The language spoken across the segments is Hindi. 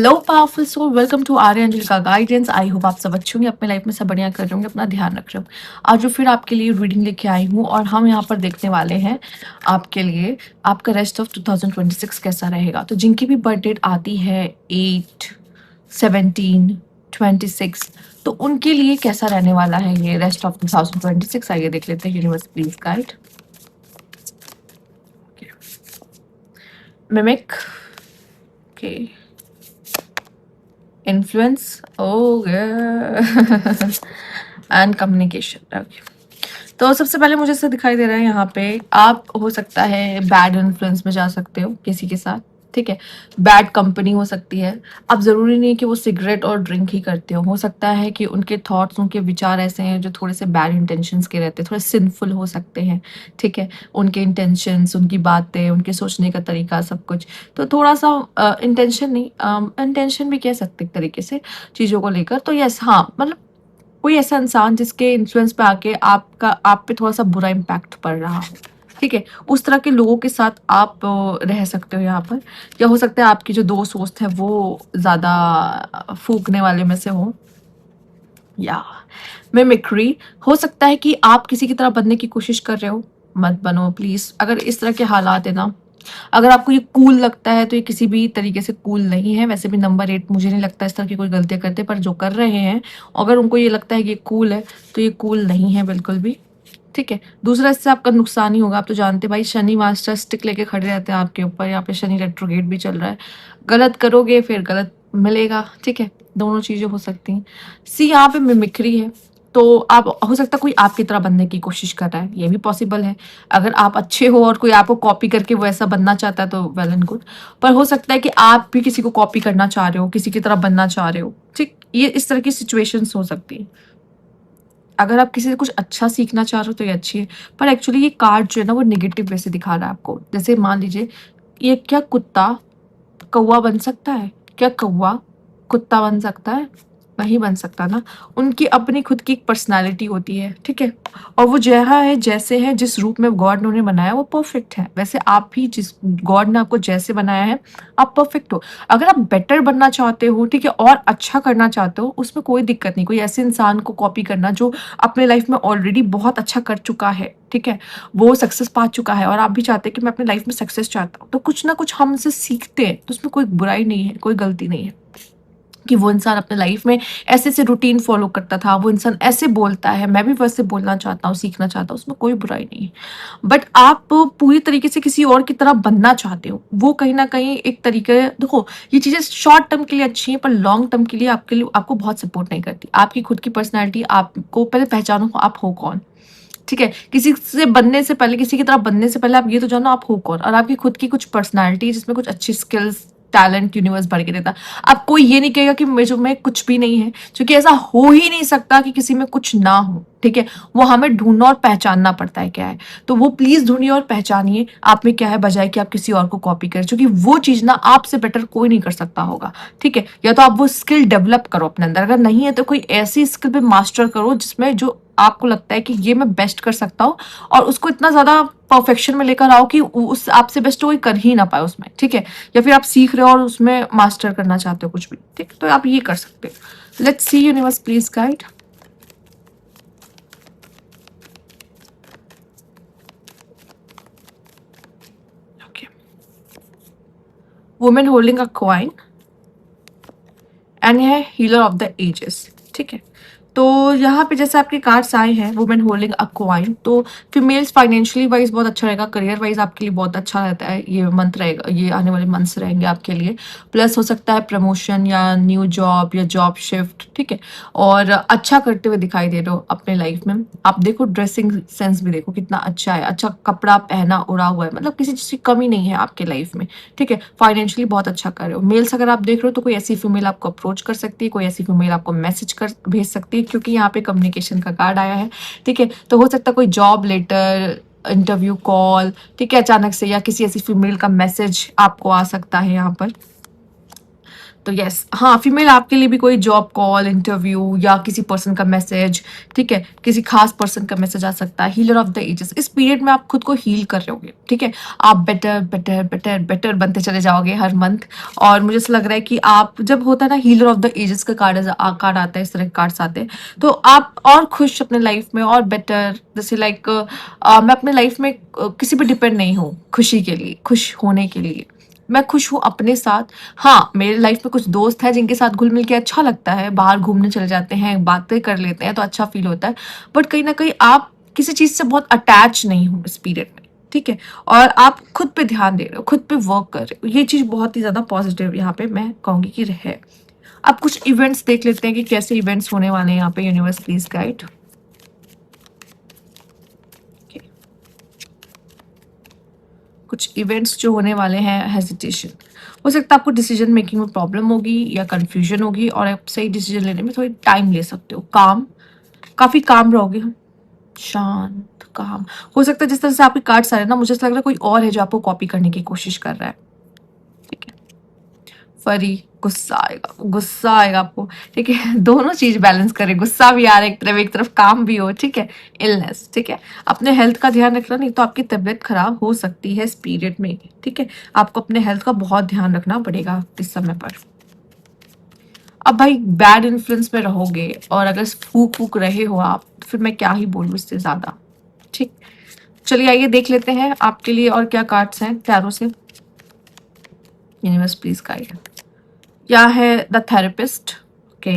Hello powerful soul, welcome to Arya Anjali का गाइडेंस। आई होप आप सब अच्छे होंगे, अपने लाइफ में सब बढ़िया कर रहे होंगे, अपना ध्यान रख रहे हो। आज जो फिर आपके लिए रीडिंग लेके आई हूँ और हम यहाँ पर देखने वाले हैं आपके लिए आपका रेस्ट ऑफ 2026 कैसा रहेगा। तो जिनकी भी बर्थ डेट आती है 8, 17, 26, तो उनके लिए कैसा रहने वाला है ये रेस्ट ऑफ 2026। आइए देख लेते हैं। Universe please guide. Mimic, okay, influence, oh yeah. And communication, okay. तो सबसे पहले मुझे ऐसा दिखाई दे रहा है यहाँ पे आप हो सकता है बैड इन्फ्लुएंस में जा सकते हो किसी के साथ, ठीक है। बैड कंपनी हो सकती है। अब ज़रूरी नहीं कि वो सिगरेट और ड्रिंक ही करते हो सकता है कि उनके थॉट्स, उनके विचार ऐसे हैं जो थोड़े से बैड इंटेंशंस के रहते हैं, थोड़े सिंफुल हो सकते हैं, ठीक है। उनके इंटेंशंस, उनकी बातें, उनके सोचने का तरीका, सब कुछ। तो थोड़ा सा इंटेंशन नहीं, इंटेंशन भी कह सकते एक तरीके से चीज़ों को लेकर। तो यस, हाँ, मतलब कोई ऐसा इंसान जिसके इन्फ्लुएंस पे आके आप पे थोड़ा सा बुरा इम्पैक्ट पड़ रहा हो, ठीक है। उस तरह के लोगों के साथ आप रह सकते हो यहाँ पर। या हो सकता है आपकी जो दोस्त है वो ज़्यादा फूकने वाले में से हो, या मिमिक्री हो सकता है कि आप किसी की तरह बनने की कोशिश कर रहे हो। मत बनो प्लीज़। अगर इस तरह के हालात है ना, अगर आपको ये कूल लगता है तो ये किसी भी तरीके से कूल नहीं है। वैसे भी नंबर 8 मुझे नहीं लगता इस तरह की कोई गलतियाँ करते, पर जो कर रहे हैं, अगर उनको ये लगता है कि ये कूल है तो ये कूल नहीं है बिल्कुल भी, ठीक है। दूसरा, इससे आपका नुकसान ही होगा। आप तो जानते भाई, शनि मास्टर स्टिक लेके खड़े रहते हैं आपके ऊपर। यहाँ पे शनि रेट्रोगेट भी चल रहा है। गलत करोगे फिर गलत मिलेगा, ठीक है। दोनों चीजें हो सकती हैं। सी, यहाँ पे मिमिक्री है। तो आप हो सकता है कोई आपकी तरह बनने की कोशिश कर रहा है, ये भी पॉसिबल है। अगर आप अच्छे हो और कोई आपको कॉपी करके वैसा बनना चाहता है तो वेल एंड गुड। पर हो सकता है कि आप भी किसी को कॉपी करना चाह रहे हो, किसी की तरह बनना चाह रहे हो, ठीक। ये इस तरह की सिचुएशंस हो सकती है। अगर आप किसी से कुछ अच्छा सीखना चाह रहे हो तो ये अच्छी है। पर एक्चुअली ये कार्ड जो है ना वो नेगेटिव वे से दिखा रहा है आपको। जैसे मान लीजिए, ये क्या कुत्ता कौवा बन सकता है? क्या कौवा कुत्ता बन सकता है? नहीं बन सकता ना। उनकी अपनी खुद की एक पर्सनालिटी होती है, ठीक है। और वो जहाँ है, जैसे है, जिस रूप में गॉड ने उन्हें बनाया वो परफेक्ट है। वैसे आप भी जिस गॉड ने आपको जैसे बनाया है आप परफेक्ट हो। अगर आप बेटर बनना चाहते हो, ठीक है, और अच्छा करना चाहते हो, उसमें कोई दिक्कत नहीं। कोई ऐसे इंसान को कॉपी करना जो अपने लाइफ में ऑलरेडी बहुत अच्छा कर चुका है, ठीक है, वो सक्सेस पा चुका है, और आप भी चाहते हैं कि मैं अपने लाइफ में सक्सेस चाहता हूँ, तो कुछ ना कुछ हम उनसे सीखते हैं। तो उसमें कोई बुराई नहीं है, कोई गलती नहीं है कि वो इंसान अपने लाइफ में ऐसे से रूटीन फॉलो करता था, वो इंसान ऐसे बोलता है, मैं भी वैसे बोलना चाहता हूँ, सीखना चाहता हूँ, उसमें कोई बुराई नहीं है। बट आप पूरी तरीके से किसी और की तरह बनना चाहते हो, वो कहीं ना कहीं एक तरीके, देखो, ये चीज़ें शॉर्ट टर्म के लिए अच्छी हैं पर लॉन्ग टर्म के लिए आपको बहुत सपोर्ट नहीं करती। आपकी खुद की पर्सनैलिटी, आपको पहले पहचानो आप हो कौन, ठीक है। किसी से बनने से पहले, किसी की तरह बनने से पहले आप ये तो जानो आप हो कौन, और आपकी खुद की कुछ पर्सनालिटी जिसमें कुछ अच्छी स्किल्स, टैलेंट यूनिवर्स भर के देता। अब कोई ये नहीं कहेगा कि मुझ में कुछ भी नहीं है, क्योंकि ऐसा हो ही नहीं सकता कि किसी में कुछ ना हो, ठीक है। वो हमें ढूंढना और पहचानना पड़ता है क्या है। तो वो प्लीज ढूंढिए और पहचानिए आप में क्या है, बजाय कि आप किसी और को कॉपी करें, क्योंकि वो चीज ना आपसे बेटर कोई नहीं कर सकता होगा, ठीक है। या तो आप वो स्किल डेवलप करो अपने अंदर, अगर नहीं है तो कोई ऐसी स्किल पे मास्टर करो जिसमें जो आपको लगता है कि ये मैं बेस्ट कर सकता हूँ, और उसको इतना ज्यादा परफेक्शन में लेकर आओ कि उस आपसे बेस्ट कोई कर ही ना पाए उसमें, ठीक है। या फिर आप सीख रहे हो और उसमें मास्टर करना चाहते हो कुछ भी, ठीक, तो आप ये कर सकते हो। Let's see universe please guide. Okay, women holding a coin, and है हीलर ऑफ द एजेस, ठीक है। तो यहाँ पे जैसे आपके कार्ड्स आए हैं, वुमेन होल्डिंग अ कॉइन, तो फीमेल्स फाइनेंशियली वाइज बहुत अच्छा रहेगा, करियर वाइज आपके लिए बहुत अच्छा रहता है ये मंथ रहेगा, ये आने वाले मंथ्स रहेंगे आपके लिए। प्लस हो सकता है प्रमोशन या न्यू जॉब या जॉब शिफ्ट, ठीक है। और अच्छा करते हुए दिखाई दे रहे हो अपने लाइफ में। आप देखो ड्रेसिंग सेंस भी देखो कितना अच्छा है, अच्छा कपड़ा पहना उड़ा हुआ है, मतलब किसी चीज़ की कमी नहीं है आपके लाइफ में, ठीक है। फाइनेंशियली बहुत अच्छा कर रहे हो। मेल्स अगर आप देख रहे हो तो कोई ऐसी फीमेल आपको अप्रोच कर सकती है, कोई ऐसी फीमेल आपको मैसेज कर भेज सकती है, क्योंकि यहाँ पे कम्युनिकेशन का कार्ड आया है, ठीक है। तो हो सकता है कोई जॉब लेटर, इंटरव्यू कॉल, ठीक है, अचानक से, या किसी ऐसी फीमेल का मैसेज आपको आ सकता है यहाँ पर। तो यस, हाँ, फीमेल आपके लिए भी कोई जॉब कॉल, इंटरव्यू या किसी पर्सन का मैसेज, ठीक है, किसी खास पर्सन का मैसेज आ सकता है। हीलर ऑफ द एजेस, इस पीरियड में आप खुद को हील कर रहे होगे, ठीक है। आप बेटर बेटर बेटर बेटर बनते चले जाओगे हर मंथ। और मुझे ऐसा लग रहा है कि आप, जब होता है ना हीलर ऑफ द एजेस का कार्ड आता है, इस तरह के कार्ड्स आते हैं, तो आप और खुश अपने लाइफ में और बेटर, जैसे लाइक मैं अपने लाइफ में किसी पे डिपेंड नहीं हूँ खुशी के लिए, खुश होने के लिए। मैं खुश हूँ अपने साथ। हाँ, मेरे लाइफ में कुछ दोस्त हैं जिनके साथ घुल मिल के अच्छा लगता है, बाहर घूमने चले जाते हैं, बातें कर लेते हैं तो अच्छा फील होता है। बट कहीं ना कहीं आप किसी चीज़ से बहुत अटैच नहीं हो इस पीरियड में, ठीक है। और आप खुद पे ध्यान दे रहे हो, खुद पे वर्क कर रहे हो, ये चीज़ बहुत ही ज़्यादा पॉजिटिव यहाँ पे मैं कहूँगी कि है। अब कुछ इवेंट्स देख लेते हैं कि कैसे इवेंट्स होने वाले हैं यहाँ पे। Universe please guide. कुछ इवेंट्स जो होने वाले हैं, हेजिटेशन हो सकता है, आपको डिसीजन मेकिंग में प्रॉब्लम होगी या कंफ्यूजन होगी, और आप सही डिसीजन लेने में थोड़ी टाइम ले सकते हो। काम, काफी काम रहोगे हम, शांत काम। हो सकता है जिस तरह से आपके कार्ड्स आ रहे हैं ना, मुझे ऐसा लग रहा है कोई और है जो आपको कॉपी करने की कोशिश कर रहा है, ठीक है। फरी, गुस्सा आएगा आपको, ठीक है। दोनों चीज बैलेंस करें, गुस्सा भी आ रहा है एक तरफ काम भी हो, ठीक है। इलनेस, ठीक है। अपने हेल्थ का ध्यान रखना, नहीं तो आपकी तबीयत खराब हो सकती है इस पीरियड में, ठीक है। आपको अपने हेल्थ का बहुत ध्यान रखना पड़ेगा इस समय पर। अब भाई बैड इन्फ्लुएंस में रहोगे, और अगर फूक फूक रहे हो आप, तो फिर मैं क्या ही बोलूँ इससे ज्यादा, ठीक। चलिए आइए देख लेते हैं आपके लिए और क्या कार्ड्स हैं टैरो से। Universe please guide. क्या है the therapist, okay.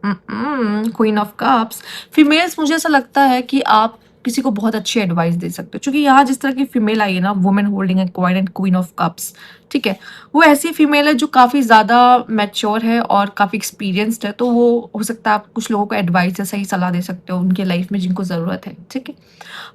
Queen of cups. Females, मुझे ऐसा लगता है कि आप किसी को बहुत अच्छी एडवाइस दे सकते हो, क्योंकि यहाँ जिस तरह की फीमेल आई है ना, women holding a coin and queen of cups, ठीक है, वो ऐसी फीमेल है जो काफी ज्यादा मैच्योर है और काफी एक्सपीरियंस्ड है। तो वो हो सकता है आप कुछ लोगों को एडवाइस या सही सलाह दे सकते हो उनके लाइफ में जिनको जरूरत है, ठीक है।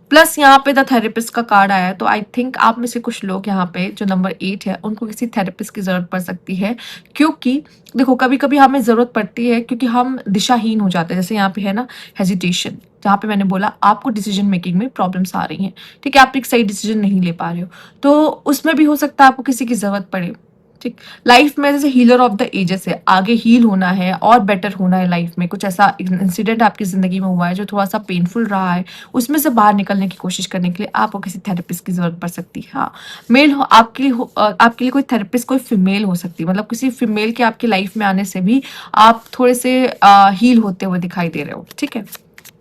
प्लस यहाँ पे द थेरेपिस्ट का कार्ड आया है, तो आई थिंक आप में से कुछ लोग यहाँ पे जो नंबर 8 है, उनको किसी थेरेपिस्ट की जरूरत पड़ सकती है। क्योंकि देखो, कभी कभी हमें जरूरत पड़ती है क्योंकि हम दिशाहीन हो जाते हैं। जैसे यहाँ पे है ना हेजिटेशन, जहाँ पे मैंने बोला आपको डिसीजन मेकिंग में प्रॉब्लम्स आ रही हैं, ठीक है, आप एक सही डिसीजन नहीं ले पा रहे हो, तो उसमें भी हो सकता है आपको किसी की जरूरत पड़े, ठीक। लाइफ में जैसे हीलर ऑफ द एजेस है, आगे हील होना है और बेटर होना है लाइफ में। कुछ ऐसा इंसिडेंट आपकी जिंदगी में हुआ है जो थोड़ा सा पेनफुल रहा है, उसमें से बाहर निकलने की कोशिश करने के लिए आपको किसी थेरेपिस्ट की जरूरत पड़ सकती है। हाँ, मेल हो आपके लिए, आपके लिए कोई थेरेपिस्ट कोई फीमेल हो सकती है, मतलब किसी फीमेल के आपकी लाइफ में आने से भी आप थोड़े से हील होते हुए दिखाई दे रहे हो, ठीक है।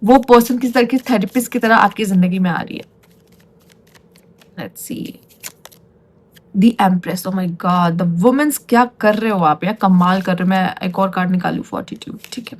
वो पर्सन किस तरह की थेरेपिस्ट की तरह आपकी जिंदगी में आ रही है। Let's see the empress. Oh my God, the women's, क्या कर रहे हो आप यार, कमाल कर रहे हो। मैं एक और कार्ड निकालू, फॉर्टिट्यूड, ठीक है।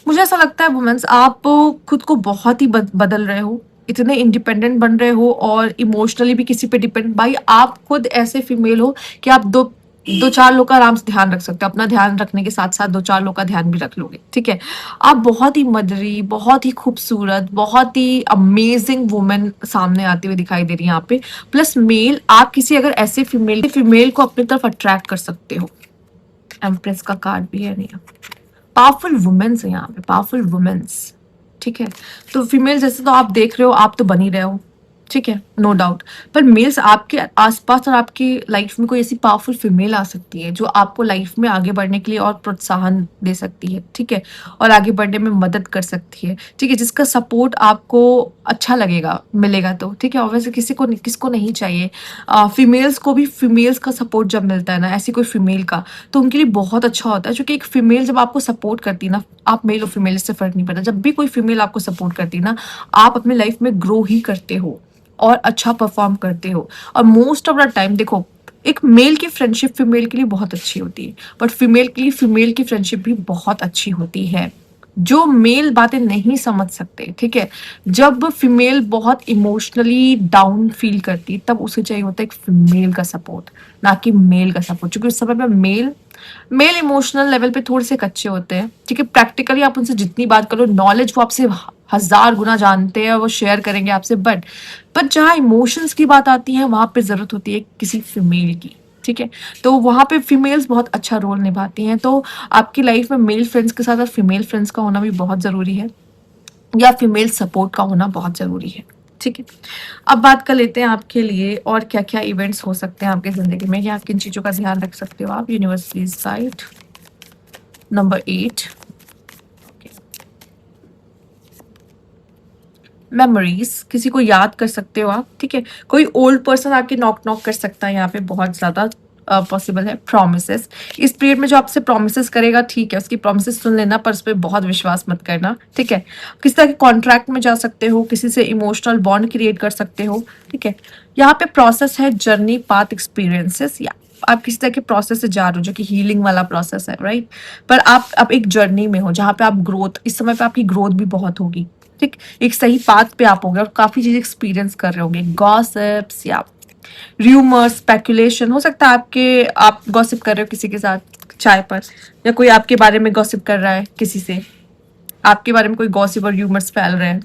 मुझे ऐसा लगता है वुमेन्स, आप खुद को बहुत ही बदल रहे हो, इतने इंडिपेंडेंट बन रहे हो, और इमोशनली भी किसी पे डिपेंड। भाई आप खुद ऐसे फीमेल हो कि आप दो दो चार लोग का आराम से ध्यान रख सकते हो, अपना ध्यान रखने के साथ साथ दो चार लोग का ध्यान भी रख लोगे, ठीक है। आप बहुत ही मदरी, बहुत ही खूबसूरत, बहुत ही अमेजिंग वुमेन सामने आती हुई दिखाई दे रही है यहाँ पे। प्लस मेल, आप किसी अगर ऐसे फीमेल को अपनी तरफ अट्रैक्ट कर सकते हो। एम्प्रेस का कार्ड भी है, नहीं, पावरफुल वुमेन्स है यहाँ पे, पावरफुल वुमेन्स, ठीक है। तो फीमेल जैसे तो आप देख रहे हो, आप तो बन ही रहे हो, ठीक है, नो डाउट। पर मेल्स आपके आसपास और आपकी लाइफ में कोई ऐसी पावरफुल फीमेल आ सकती है जो आपको लाइफ में आगे बढ़ने के लिए और प्रोत्साहन दे सकती है, ठीक है, और आगे बढ़ने में मदद कर सकती है, ठीक है, जिसका सपोर्ट आपको अच्छा लगेगा, मिलेगा तो, ठीक है। और वैसे किसको नहीं चाहिए, फीमेल्स को भी फीमेल्स का सपोर्ट जब मिलता है ना, ऐसी कोई फीमेल का, तो उनके लिए बहुत अच्छा होता है। क्योंकि एक फीमेल जब आपको सपोर्ट करती है ना, आप मेल और फीमेल से फर्क नहीं पड़ता, जब भी कोई फीमेल आपको सपोर्ट करती है ना, आप अपनी लाइफ में ग्रो ही करते हो और अच्छा परफॉर्म करते हो। और मोस्ट ऑफ द टाइम देखो, एक मेल की फ्रेंडशिप फीमेल के लिए बहुत अच्छी होती है, बट फीमेल के लिए फीमेल की फ्रेंडशिप भी बहुत अच्छी होती है। जो मेल बातें नहीं समझ सकते, ठीक है, जब फीमेल बहुत इमोशनली डाउन फील करती है, तब उसे चाहिए होता है एक फीमेल का सपोर्ट, ना कि मेल का सपोर्ट। क्योंकि उस समय पर मेल इमोशनल लेवल पे थोड़े से कच्चे होते हैं, ठीक है। प्रैक्टिकली आप उनसे जितनी बात करो, नॉलेज वो आपसे 1000 गुना जानते हैं और वो शेयर करेंगे आपसे, बट जहाँ इमोशंस की बात आती है, वहां पे जरूरत होती है किसी फीमेल की, ठीक है। तो वहां पे फीमेल्स बहुत अच्छा रोल निभाती हैं। तो आपकी लाइफ में मेल फ्रेंड्स के साथ साथ फीमेल फ्रेंड्स का होना भी बहुत जरूरी है, या फीमेल सपोर्ट का होना बहुत जरूरी है, ठीक है। अब बात कर लेते हैं आपके लिए और क्या-क्या इवेंट्स हो सकते हैं आपकी ज़िंदगी में या किन चीज़ों का ध्यान रख सकते हो आप। Universe please guide. Number 8 memories, किसी को याद कर सकते हो आप, ठीक है। कोई ओल्ड पर्सन आके नॉक कर सकता है यहाँ पे, बहुत ज़्यादा पॉसिबल है। प्रॉमिसेस, इस पीरियड में जो आपसे प्रॉमिसेस करेगा, ठीक है, उसकी प्रॉमिसेस सुन लेना, पर उस पे बहुत विश्वास मत करना, ठीक है। किसी तरह के कॉन्ट्रैक्ट में जा सकते हो, किसी से इमोशनल बॉन्ड क्रिएट कर सकते हो, ठीक है। यहाँ पे प्रोसेस है जर्नी, पाथ, एक्सपीरियंसेस, या आप किसी तरह के प्रोसेस से जा रहे हो जो कि हीलिंग वाला प्रोसेस है, राइट। पर आप एक जर्नी में हो जहाँ पे आप ग्रोथ, इस समय पे आपकी ग्रोथ भी बहुत होगी, ठीक। एक सही पाथ पे आप होगे और काफ़ी चीज़ एक्सपीरियंस कर रहे होगे। गॉसिप्स या र्यूमर्स, स्पेकुलेशन, हो सकता है आपके आप गॉसिप कर रहे हो किसी के साथ चाय पर, या कोई आपके बारे में गॉसिप कर रहा है किसी से, आपके बारे में कोई गॉसिप और र्यूमर्स फैल रहे हैं।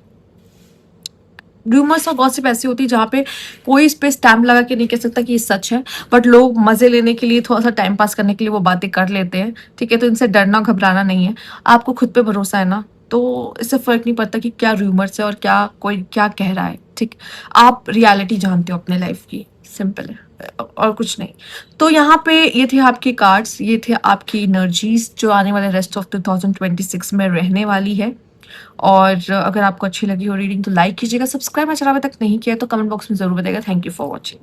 र्यूमर्स और गॉसिप ऐसी होती है जहाँ पे कोई इस पे स्टैम्प लगा के नहीं कह सकता कि ये सच है, बट लोग मजे लेने के लिए, थोड़ा सा टाइम पास करने के लिए वो बातें कर लेते हैं, ठीक है। तो इनसे डरना घबराना नहीं है, आपको खुद पे भरोसा है ना, तो इससे फर्क नहीं पड़ता कि क्या र्यूमर्स है और क्या कोई क्या कह रहा है, ठीक। आप रियलिटी जानते हो अपने लाइफ की, सिंपल है और कुछ नहीं। तो यहाँ पे ये थे आपके कार्ड्स, ये थे आपकी एनर्जीज जो आने वाले रेस्ट ऑफ 2026 में रहने वाली है। और अगर आपको अच्छी लगी हो रीडिंग तो लाइक कीजिएगा, सब्सक्राइब मेरे चैनल अभी तक नहीं किया तो कमेंट बॉक्स में ज़रूर बताइएगा। Thank you for watching.